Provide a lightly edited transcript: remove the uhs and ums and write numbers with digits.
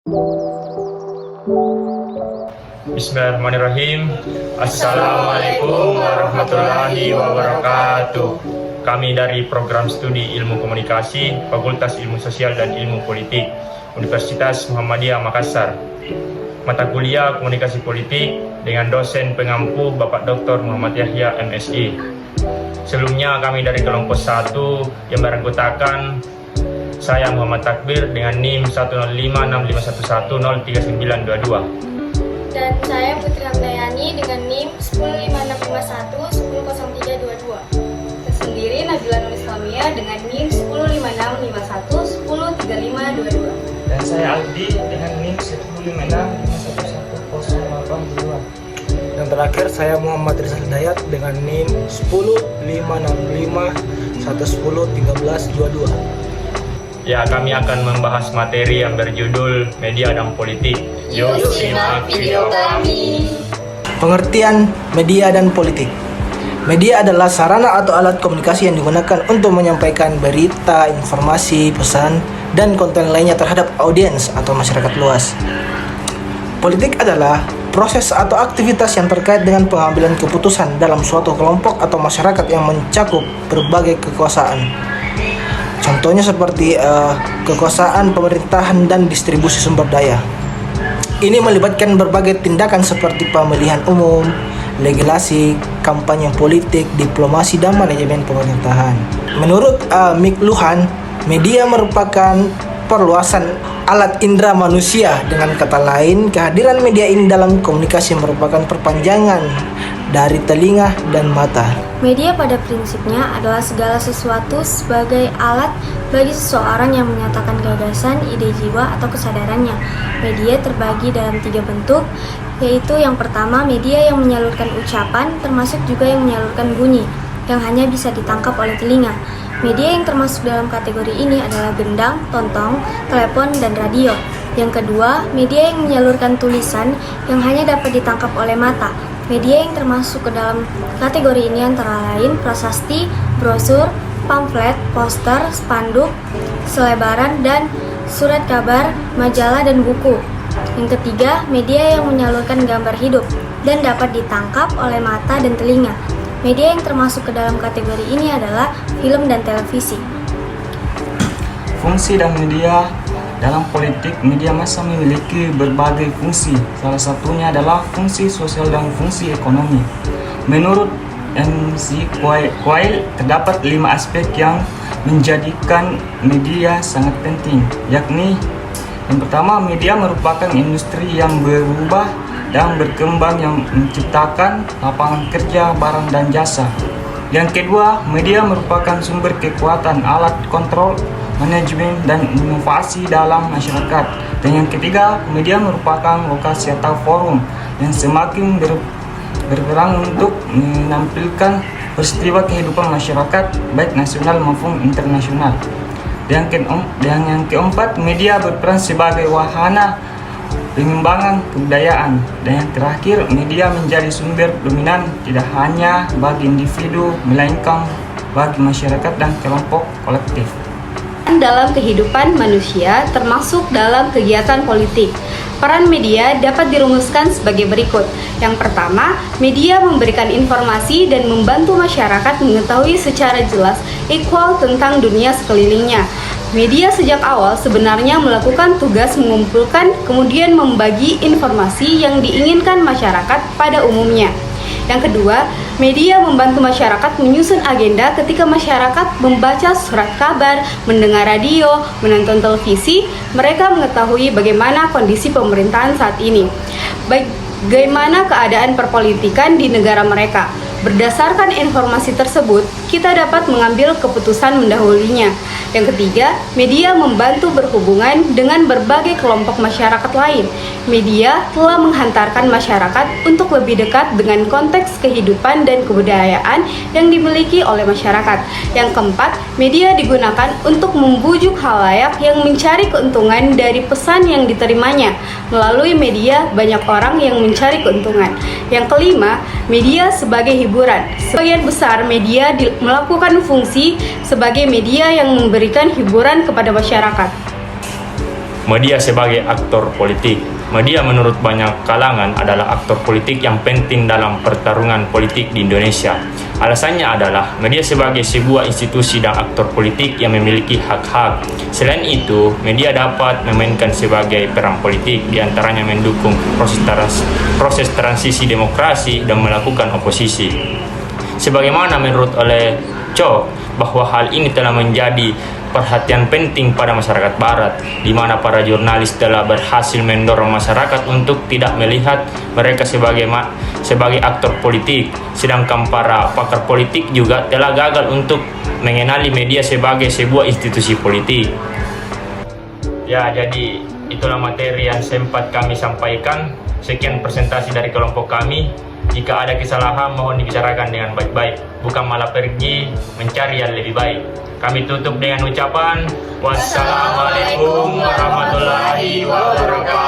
Bismillahirrahmanirrahim. Assalamualaikum warahmatullahi wabarakatuh. Kami dari Program Studi Ilmu Komunikasi, Fakultas Ilmu Sosial dan Ilmu Politik, Universitas Muhammadiyah Makassar. Mata kuliah Komunikasi Politik dengan dosen pengampu Bapak Dr. Muhammad Yahya MSI. Sebelumnya kami dari kelompok 1 yang beranggotakan saya Muhammad Takbir dengan NIM 1056511039922. Dan saya Putri Hamdayani dengan NIM 105651100322. Tersendiri Nabila Nur Islamia dengan NIM 105651103522. Dan saya Aldi dengan NIM 1056511082. Dan terakhir saya Muhammad Rizal Hidayat dengan NIM 105651101322. Ya, kami akan membahas materi yang berjudul Media dan Politik. Yuk simak video kami. Pengertian media dan politik. Media adalah sarana atau alat komunikasi yang digunakan untuk menyampaikan berita, informasi, pesan, dan konten lainnya terhadap audiens atau masyarakat luas. Politik adalah proses atau aktivitas yang terkait dengan pengambilan keputusan dalam suatu kelompok atau masyarakat yang mencakup berbagai kekuasaan. Contohnya seperti kekuasaan pemerintahan dan distribusi sumber daya. Ini melibatkan berbagai tindakan seperti pemilihan umum, legislasi, kampanye politik, diplomasi, dan manajemen pemerintahan. Menurut Mick Luhan, media merupakan perluasan alat indera manusia. Dengan kata lain, kehadiran media ini dalam komunikasi merupakan perpanjangan dari telinga dan mata. Media pada prinsipnya adalah segala sesuatu sebagai alat bagi seseorang yang menyatakan gagasan, ide jiwa, atau kesadarannya. Media terbagi dalam 3 bentuk, yaitu yang pertama media yang menyalurkan ucapan, termasuk juga yang menyalurkan bunyi, yang hanya bisa ditangkap oleh telinga. Media yang termasuk dalam kategori ini adalah gendang, tontong, telepon, dan radio. Yang kedua, media yang menyalurkan tulisan yang hanya dapat ditangkap oleh mata. Media yang termasuk ke dalam kategori ini antara lain prasasti, brosur, pamflet, poster, spanduk, selebaran, dan surat kabar, majalah, dan buku. Yang ketiga, media yang menyalurkan gambar hidup dan dapat ditangkap oleh mata dan telinga. Media yang termasuk ke dalam kategori ini adalah film dan televisi. Fungsi dan media dalam politik, media massa memiliki berbagai fungsi. Salah satunya adalah fungsi sosial dan fungsi ekonomi. Menurut MC Quayle, terdapat 5 aspek yang menjadikan media sangat penting, yakni yang pertama, media merupakan industri yang berubah dan berkembang yang menciptakan lapangan kerja, barang, dan jasa. Yang kedua, media merupakan sumber kekuatan, alat kontrol, manajemen, dan inovasi dalam masyarakat. Dan yang ketiga, media merupakan lokasi atau forum yang semakin berperan untuk menampilkan peristiwa kehidupan masyarakat baik nasional maupun internasional. Dan yang keempat, media berperan sebagai wahana pengembangan kebudayaan. Dan yang terakhir, media menjadi sumber dominan tidak hanya bagi individu, melainkan bagi masyarakat dan kelompok kolektif. Dalam kehidupan manusia, termasuk dalam kegiatan politik, peran media dapat dirumuskan sebagai berikut. Yang pertama, media memberikan informasi dan membantu masyarakat mengetahui secara jelas equal tentang dunia sekelilingnya. Media sejak awal sebenarnya melakukan tugas mengumpulkan kemudian membagi informasi yang diinginkan masyarakat pada umumnya. Yang kedua, media membantu masyarakat menyusun agenda ketika masyarakat membaca surat kabar, mendengar radio, menonton televisi, mereka mengetahui bagaimana kondisi pemerintahan saat ini, bagaimana keadaan perpolitikan di negara mereka. Berdasarkan informasi tersebut, kita dapat mengambil keputusan mendahulunya. Yang ketiga, media membantu berhubungan dengan berbagai kelompok masyarakat lain. Media telah menghantarkan masyarakat untuk lebih dekat dengan konteks kehidupan dan kebudayaan yang dimiliki oleh masyarakat. Yang keempat, media digunakan untuk membujuk khalayak yang mencari keuntungan dari pesan yang diterimanya. Melalui media, banyak orang yang mencari keuntungan. Yang kelima, media sebagai hiburan. Sebagian besar media melakukan fungsi sebagai media yang memberikan hiburan kepada masyarakat. Media sebagai aktor politik. Media menurut banyak kalangan adalah aktor politik yang penting dalam pertarungan politik di Indonesia. Alasannya adalah media sebagai sebuah institusi dan aktor politik yang memiliki hak-hak. Selain itu, media dapat memainkan sebagai peran politik, diantaranya mendukung proses transisi demokrasi dan melakukan oposisi. Sebagaimana menurut oleh Cho, bahwa hal ini telah menjadi perhatian penting pada masyarakat Barat, di mana para jurnalis telah berhasil mendorong masyarakat untuk tidak melihat mereka sebagai aktor politik, sedangkan para pakar politik juga telah gagal untuk mengenali media sebagai sebuah institusi politik. Ya, jadi itulah materi yang sempat kami sampaikan. Sekian presentasi dari kelompok kami. Jika ada kesalahan, mohon dibicarakan dengan baik-baik, bukan malah pergi mencari yang lebih baik. Kami tutup dengan ucapan wassalamualaikum warahmatullahi wabarakatuh.